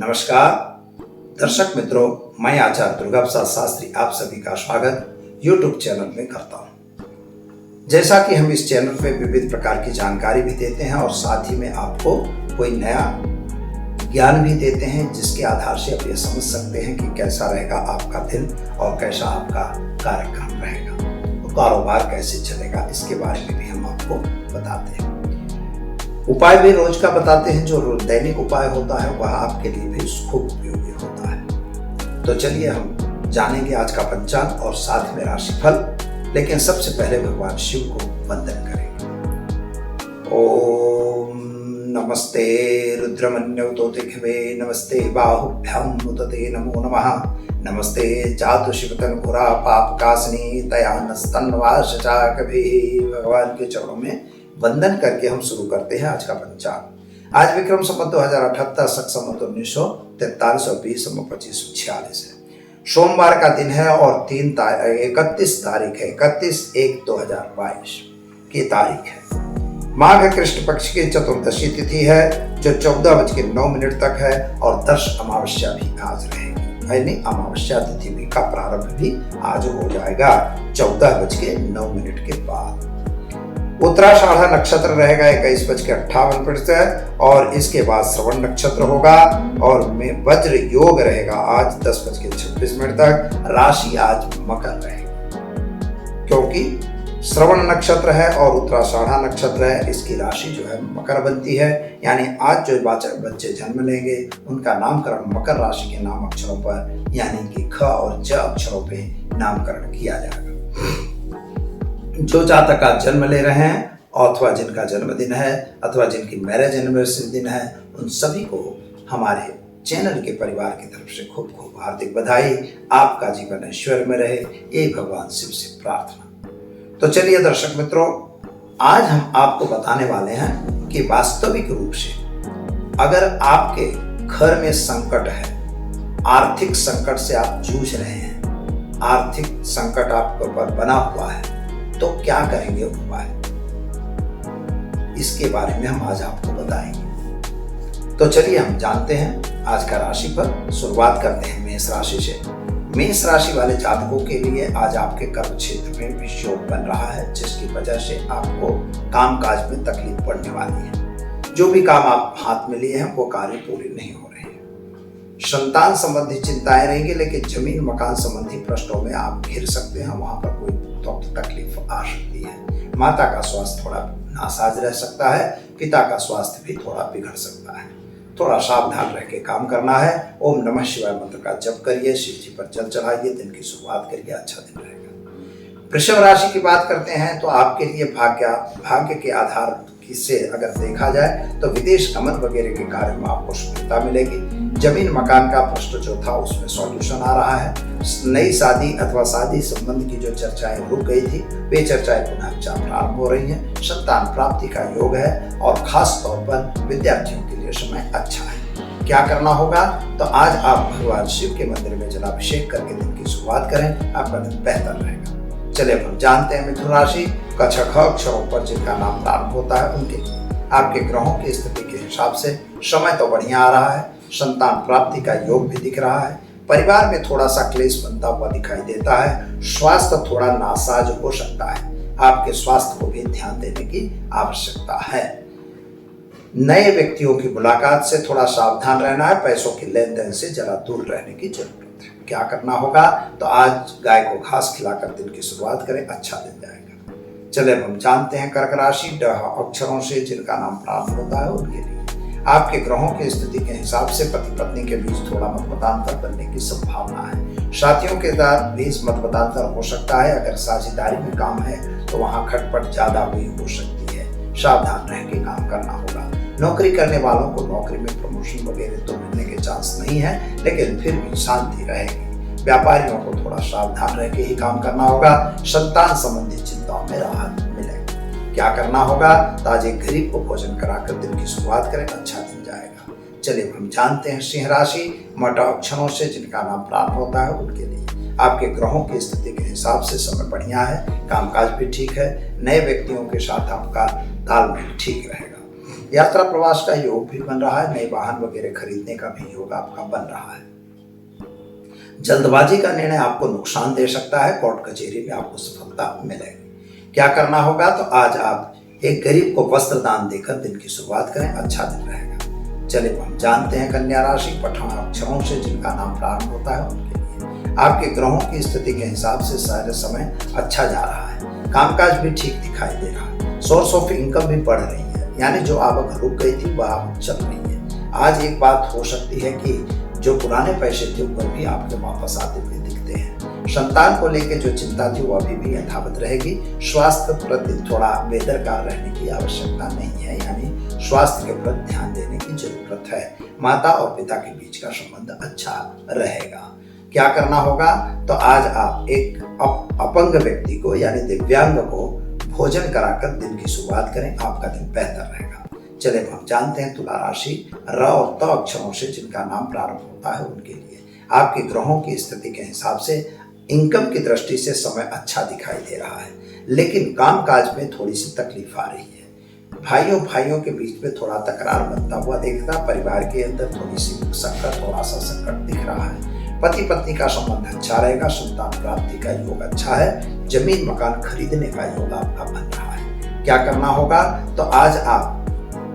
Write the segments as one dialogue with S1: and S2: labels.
S1: नमस्कार दर्शक मित्रों, मैं आचार्य दुर्गा प्रसाद शास्त्री आप सभी का स्वागत YouTube चैनल में करता हूँ। जैसा कि हम इस चैनल पे विविध प्रकार की जानकारी भी देते हैं और साथ ही में आपको कोई नया ज्ञान भी देते हैं, जिसके आधार से आप ये समझ सकते हैं कि कैसा रहेगा आपका दिन और कैसा आपका कार्यक्रम रहेगा, तो कारोबार कैसे चलेगा, इसके बारे में भी हम आपको बताते हैं। उपाय भी रोज का बताते हैं। जो दैनिक उपाय होता है वह आपके लिए भी खूब उपयोगी होता है। तो चलिए हम जानेंगे आज का पंचांग और साथ में राशिफल, लेकिन सबसे पहले भगवान शिव को वंदन करेंगे। ओम नमस्ते रुद्रमन्योतोतिघ्वे नमस्ते बाहुभ्याम मुदते नमो नमः। नमस्ते जातु शिवतन घुरा पापकासनी तयानस्तन्वाशचा कभी। भगवान के चरणों में वंदन करके हम शुरू करते हैं आज का पंचांग। आज विक्रम संवत 2078 शक संवत 1943 और 2025 है। सोमवार का दिन है और 31 तारीख है, 31/1/2022 की तारीख है। माघ कृष्ण पक्ष की चतुर्दशी तिथि है जो 14:09 तक है और 10 अमावस्या भी आज रहेगी। यानी अमावस्या तिथि भी का प्रारंभ भी आज हो जाएगा 14:09 के बाद। उत्तराषाढ़ा नक्षत्र रहेगा 21:58 और इसके बाद श्रवण नक्षत्र होगा और में वज्र योग रहेगा आज 10:26 तक। राशि आज मकर रहेगी, क्योंकि श्रवण नक्षत्र है और उत्तराषाढ़ा नक्षत्र है, इसकी राशि जो है मकर बनती है। यानी आज जो बच्चे जन्म लेंगे उनका नामकरण मकर राशि के नाम अक्षरों पर यानी कि ख और ज अक्षरों पे नामकरण किया जाएगा। जो जातक आज जन्म ले रहे हैं अथवा जिनका जन्मदिन है अथवा जिनकी मैरिज एनिवर्सरी दिन है, उन सभी को हमारे चैनल के परिवार की तरफ से खूब खूब हार्दिक बधाई। आपका जीवन ऐश्वर्य में रहे, ये भगवान शिव से प्रार्थना। तो चलिए दर्शक मित्रों, आज हम आपको बताने वाले हैं कि वास्तविक रूप से अगर आपके घर में संकट है, आर्थिक संकट से आप जूझ रहे हैं, आर्थिक संकट आपके ऊपर बना हुआ है, तो क्या करेंगे उपाय, इसके बारे में हम आज आपको बताएंगे। तो चलिए हम जानते हैं आज का राशि पर। शुरुआत करते हैं मेष राशि से। मेष राशि वाले जातकों के लिए आज आपके कर्म क्षेत्र में विषयोग बन रहा है, जिसकी वजह से आपको कामकाज में तकलीफ पड़ने वाली है। जो भी काम आप हाथ में लिए हैं वो कार्य पूरे नहीं हो रहे हैं। संतान संबंधी चिंताएं रहेंगी, लेकिन जमीन मकान संबंधी प्रश्नों में आप घिर सकते हैं, वहां पर कोई तकलीफ आ सकती है। माता का स्वास्थ्य थोड़ा नासाज रह सकता है, पिता का स्वास्थ्य भी थोड़ा बिगड़ सकता है। थोड़ा सावधान रह के काम करना है। ओम नमः शिवाय मंत्र का जप करिए, शिव जी पर जल चढ़ाइए, दिन की शुरुआत करिए, अच्छा दिन रहेगा। वृषभ राशि की बात करते हैं तो आपके लिए भाग्य के आधार से अगर देखा जाए तो विदेश गमन वगैरह के कार्य में आपको सफलता मिलेगी। जमीन मकान का प्रश्न जो था उसमें सॉल्यूशन आ रहा है। नई शादी अथवा शादी संबंध की जो चर्चाएं रुक गई थी वे चर्चाएं पुनः प्रारंभ हो रही हैं। संतान प्राप्ति का योग है और खास तौर पर विद्यार्थियों के लिए समय अच्छा है। क्या करना होगा, तो आज आप भगवान शिव के मंदिर में जलाभिषेक करके दिन की शुरुआत करें, आपका दिन बेहतर रहेगा। चलिए हम जानते हैं मिथुन राशि का अक्षरों पर जिनका नाम प्रारंभ होता है उनके लिए आपके ग्रहों की स्थिति के हिसाब से समय तो बढ़िया आ रहा है। संतान प्राप्ति का योग भी दिख रहा है। परिवार में थोड़ा सा क्लेश बनता हुआ दिखाई देता है। स्वास्थ्य थोड़ा नासाज हो सकता है, आपके स्वास्थ्य को भी ध्यान देने की आवश्यकता है। नए व्यक्तियों की मुलाकात से थोड़ा सावधान रहना है। पैसों के लेन देन से जरा दूर रहने की जरूरत है। क्या करना होगा, तो आज गाय को घास खिलाकर दिन की शुरुआत करें, अच्छा दिन जाएगा। चले हम जानते हैं कर्क राशि अक्षरों से जिनका नाम प्रारंभ होता है उनके लिए आपके ग्रहों की स्थिति के हिसाब से पति पत्नी के बीच थोड़ा मतमतांतर बनने की संभावना है। साथियों के साथ बीच मतमतांतर हो सकता है। अगर साझेदारी में काम है तो वहां खटपट ज्यादा हुई हो सकती है, सावधान रह के काम करना होगा। नौकरी करने वालों को नौकरी में प्रमोशन वगैरह तो मिलने के चांस नहीं है, लेकिन फिर भी शांति रहेगी। व्यापारियों को थोड़ा सावधान रह के ही काम करना होगा। संतान संबंधी चिंताओं में राहत मिलेगी। क्या करना होगा, ताजे गरीब को भोजन कराकर दिन की शुरुआत करें, अच्छा दिन जाएगा। चलिए हम जानते हैं सिंह राशि मठ अक्षरों से जिनका नाम प्रारंभ होता है उनके लिए आपके ग्रहों की स्थिति के हिसाब से समय बढ़िया है। कामकाज भी ठीक है। नए व्यक्तियों के साथ आपका तालमेल ठीक रहेगा। यात्रा प्रवास का योग भी बन रहा है, नए वाहन वगैरह खरीदने का भी योग आपका बन रहा है। जल्दबाजी का निर्णय आपको नुकसान दे सकता है, कोर्ट कचहरी में आपको सफलता मिलेगी। क्या करना होगा, तो आज आप एक गरीब को वस्त्र दान देकर दिन की शुरुआत करें, अच्छा दिन रहेगा। चलिए हम जानते हैं कन्या राशि, पठान अक्षरों से जिनका नाम प्रारंभ होता है उनके लिए आपके ग्रहों की स्थिति के हिसाब से सारे समय अच्छा जा रहा है, कामकाज भी ठीक दिखाई दे रहा है, सोर्स ऑफ इनकम भी बढ़ रही है, यानी जो आवक रुक गई थी वह अब चल रही है। आज एक बात हो सकती है कि जो पुराने पैसे थे ऊपर भी आपके वापस आते हुए दिखते हैं। संतान को लेकर जो चिंता थी वो अभी भी यथावत रहेगी। स्वास्थ्य प्रति थोड़ा बेदरकार रहने की आवश्यकता नहीं है, यानी स्वास्थ्य के प्रति ध्यान देने की जरूरत है। माता और पिता के बीच का संबंध अच्छा रहेगा। क्या करना होगा, तो आज आप एक अपंग व्यक्ति को यानी दिव्यांग को भोजन कराकर दिन की शुरुआत करें, आपका दिन बेहतर रहेगा। चले हम जानते हैं तुला राशि, र और त अक्षरों से जिनका नाम प्रारंभ होता है उनके लिए आपके ग्रहों की स्थिति के हिसाब से इनकम की दृष्टि से समय अच्छा दिखाई दे रहा है, लेकिन कामकाज में थोड़ी सी तकलीफ आ रही है। भाइयों के बीच में थोड़ा तकरार बनता हुआ दिखता, परिवार के अंदर थोड़ी सी संकट, थोड़ा सा संकट दिख रहा है। पति पत्नी का संबंध अच्छा रहेगा, संतान प्राप्ति का योग अच्छा है, जमीन मकान खरीदने का योग आपका बन रहा है। क्या करना होगा, तो आज आप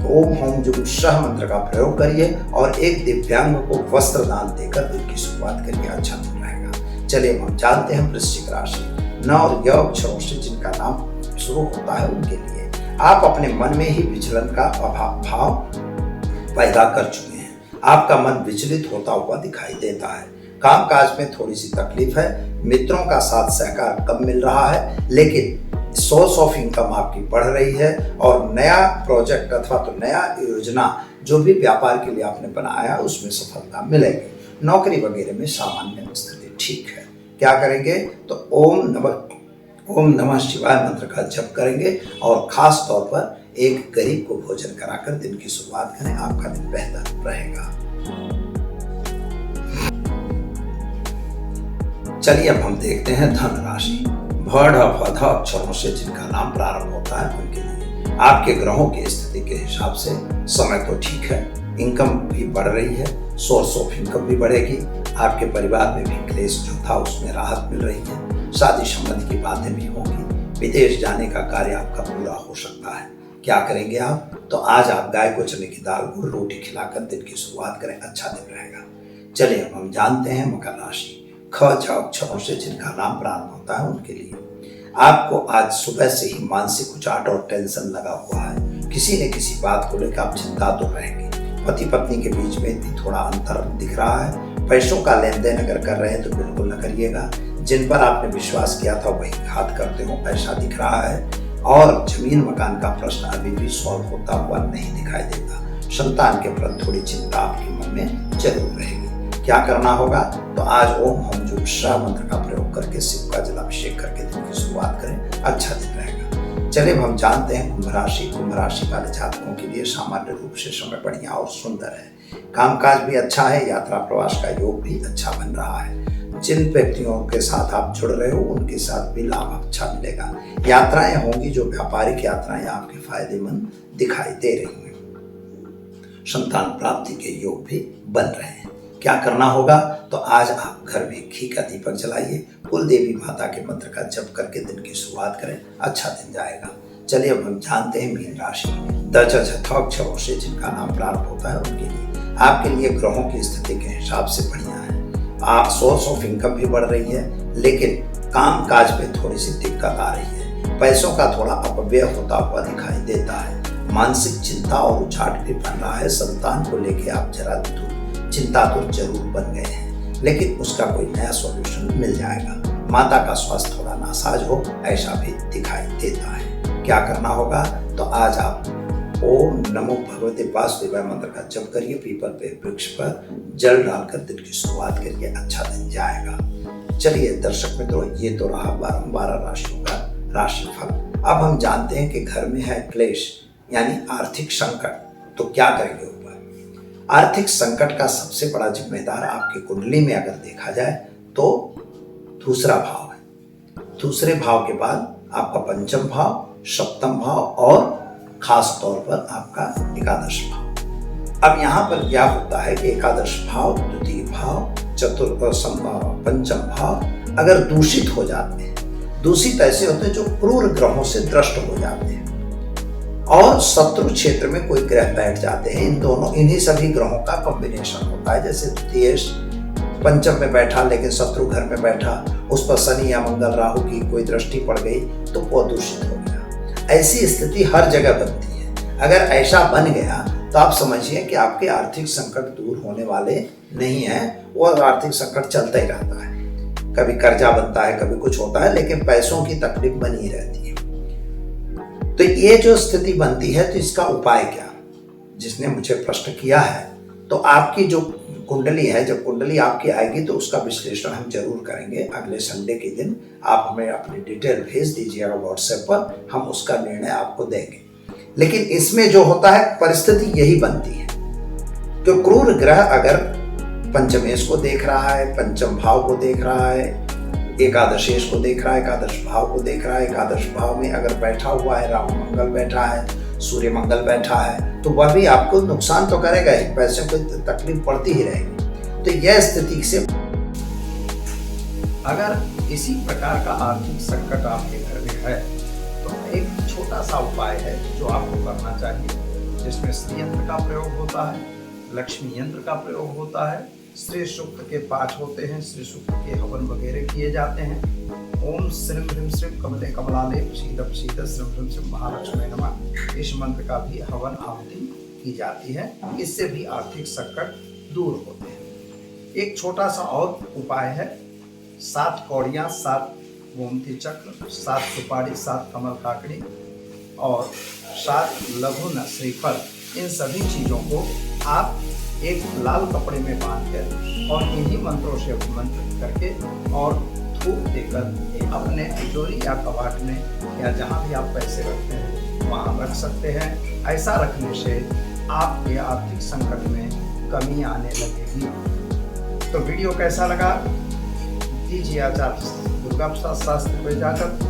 S1: ओम होम जुम शह मंत्र का प्रयोग करिए और एक दिव्यांग को वस्त्र दान देकर दिन की शुरुआत करिए, अच्छा दिन रहेगा। चलिए हम जानते हैं वृश्चिक राशि, न और य अक्षरों से जिनका नाम शुरू होता है उनके लिए आप अपने मन में ही विचलन का भाव पैदा कर चुके हैं। आपका मन विचलित होता हुआ दिखाई देता है। कामकाज में थोड़ी सी तकलीफ है, मित्रों का साथ सहकार कम मिल रहा है, लेकिन सोर्स ऑफ इनकम आपकी बढ़ रही है और नया प्रोजेक्ट अथवा तो नया योजना जो भी व्यापार के लिए आपने बनाया उसमें सफलता मिलेगी। नौकरी वगैरह में सामान्य स्थिति ठीक है। क्या करेंगे, तो ओम नमः शिवाय मंत्र का जप करेंगे और खास तौर पर एक गरीब को भोजन कराकर दिन की शुरुआत करें, आपका दिन बेहतर रहेगा। चलिए अब हम देखते हैं धन राशि, भड़ फध अक्षरों से जिनका नाम प्रारंभ होता है उनके लिए आपके ग्रहों की स्थिति के हिसाब से समय तो ठीक है, इनकम भी बढ़ रही है, सोर्स ऑफ इनकम भी बढ़ेगी। आपके परिवार में भी क्लेश जो था उसमें राहत मिल रही है, शादी संबंध की बातें भी होंगी, विदेश जाने का कार्य आपका पूरा हो सकता है। क्या करेंगे आप, तो आज आप गाय को चने की दाल गुड़ रोटी खिलाकर दिन की शुरुआत करें, अच्छा दिन रहेगा। चलिए अब हम जानते हैं मकर राशि, ख छ अक्षरों से जिनका नाम प्रारंभ होता है उनके लिए आपको आज सुबह से ही मानसिक उचाट और टेंशन लगा हुआ है। किसी न किसी बात को लेकर आप चिंता तो रहेंगे। पति पत्नी के बीच में भी थोड़ा अंतर दिख रहा है। पैसों का लेन देन अगर कर रहे हैं तो बिल्कुल न करिएगा, जिन पर आपने विश्वास किया था वही घात करते हो, ऐसा दिख रहा है। और जमीन मकान का प्रश्न अभी भी सॉल्व होता हुआ नहीं दिखाई देता। संतान के प्रति थोड़ी चिंता आपके मन में जरूर रहेगी। क्या करना होगा, तो आज ओम हम जुम शाह मंत्र का प्रयोग करके शिव का जलाभिषेक करके दिन की शुरुआत करें, अच्छा दिन रहेगा। चलिए हम जानते हैं कुंभ राशि वाले जातकों के लिए सामान्य रूप से समय बढ़िया और सुंदर है। कामकाज भी अच्छा है, यात्रा प्रवास का योग भी अच्छा बन रहा है। जिन व्यक्तियों के साथ आप जुड़ रहे हो उनके साथ भी लाभ अच्छा मिलेगा। यात्राएं होंगी जो व्यापारिक यात्राएं आपके फायदेमंद दिखाई दे रही हैं। संतान प्राप्ति के योग भी बन रहे हैं। क्या करना होगा, तो आज आप घर में घी का दीपक जलाइए, कुल देवी माता के मंत्र का जप करके दिन की शुरुआत करें, अच्छा दिन जाएगा। चलिए अब हम जानते हैं मीन राशि, द च छ अक्षरों से जिनका नाम प्रारंभ होता है उनके लिए आपके लिए ग्रहों की स्थिति के हिसाब से बढ़िया है। आप सोर्स ऑफ इनकम भी बढ़ रही है, लेकिन काम काज में थोड़ी सी दिक्कत आ रही है। पैसों का थोड़ा अपव्यय होता हुआ दिखाई देता है। मानसिक चिंता और उचाट भी बन रहा है। संतान को लेकर आप जरा चिंता तो जरूर बन गए हैं, लेकिन उसका कोई नया सॉल्यूशन मिल जाएगा। माता का स्वास्थ्य थोड़ा नासाज हो ऐसा भी दिखाई देता है। क्या करना होगा, तो आज आप ओम नमो भगवते वासुदेवाय मंत्र का जप करिए, पीपल पे वृक्ष पर जल डालकर दिन की शुरुआत करिए, अच्छा दिन जाएगा। चलिए दर्शक मित्रों, ये तो रहा 12 राशियों का राशिफल। अब हम जानते हैं कि घर में है क्लेश यानी आर्थिक संकट, तो क्या करेंगे ऊपर। आर्थिक संकट का सबसे बड़ा जिम्मेदार आपकी कुंडली में अगर देखा जाए तो दूसरा भाव है। दूसरे भाव के बाद आपका पंचम भाव, सप्तम भाव और खास तौर पर आपका एकादश भाव। अब यहाँ पर क्या होता है कि एकादश भाव, द्वितीय भाव, पंचम भाव अगर दूषित हो जाते हैं, दूषित ऐसे होते हैं जो क्रूर ग्रहों से दृष्ट हो जाते हैं और शत्रु क्षेत्र में कोई ग्रह बैठ जाते हैं, इन्हीं सभी ग्रहों का कॉम्बिनेशन होता है। जैसे द्वितीय पंचम में बैठा लेकिन शत्रु घर में बैठा, उस पर शनि या मंगल राहु की कोई दृष्टि पड़ गई तो वो दूषित हो गया। ऐसी स्थिति हर जगह बनती है। अगर ऐसा बन गया तो आप समझिए कि आपके आर्थिक संकट दूर होने वाले नहीं है, वो आर्थिक संकट चलता ही रहता है। कभी कर्जा बनता है, कभी कुछ होता है, लेकिन पैसों की तकलीफ बनी रहती है। तो ये जो स्थिति बनती है, तो इसका उपाय क्या? जिसने मुझे प्रश्न किया है, तो आपकी जो कुंडली है, जब कुंडली आपकी आएगी तो उसका विश्लेषण हम जरूर करेंगे। अगले संडे के दिन आप हमें अपनी डिटेल भेज दीजिएगा व्हाट्सएप पर, हम उसका निर्णय आपको देंगे। लेकिन इसमें जो होता है परिस्थिति यही बनती है कि क्रूर ग्रह अगर पंचमेश को देख रहा है, पंचम भाव को देख रहा है, एकादशेश को देख रहा है, एकादश भाव को देख रहा है, एकादश भाव में अगर बैठा हुआ है, राहु मंगल बैठा है, सूर्य मंगल बैठा है, तो वह भी आपको नुकसान तो करेगा ही, पैसे को तकलीफ पड़ती ही रहेगी। तो यह स्थिति से अगर इसी प्रकार का आर्थिक संकट आपके घर में है तो एक छोटा सा उपाय है जो आपको करना चाहिए, जिसमें श्री यंत्र का प्रयोग होता है, लक्ष्मी यंत्र का प्रयोग होता है, श्री सूक्त के पाठ होते हैं, श्री सूक्त के हवन वगैरह किए जाते हैं। ओम श्रीम ह्रीम श्रीम कमले कमलाले शीत शीत श्रीम ह्रीम श्रीम महालक्ष्मी नमः, इस मंत्र का भी हवन आहुति की जाती है। इससे भी आर्थिक संकट दूर होते हैं। एक छोटा सा और उपाय है, 7 कौड़ियाँ, 7 गोमती चक्र, 7 सुपारी, 7 कमल काकड़ी और 7 लघु न श्रीफल, इन सभी चीज़ों को आप एक लाल कपड़े में बांधकर और इन्हीं मंत्रों से मंत्रित करके और धूप देकर अपने तिजोरी या कबाड़ में या जहाँ भी आप पैसे रखते हैं वहाँ रख सकते हैं। ऐसा रखने से आपके आर्थिक संकट में कमी आने लगेगी। तो वीडियो कैसा लगा दीजिए आचार्य दुर्गा प्रसाद शास्त्री को इजाजत।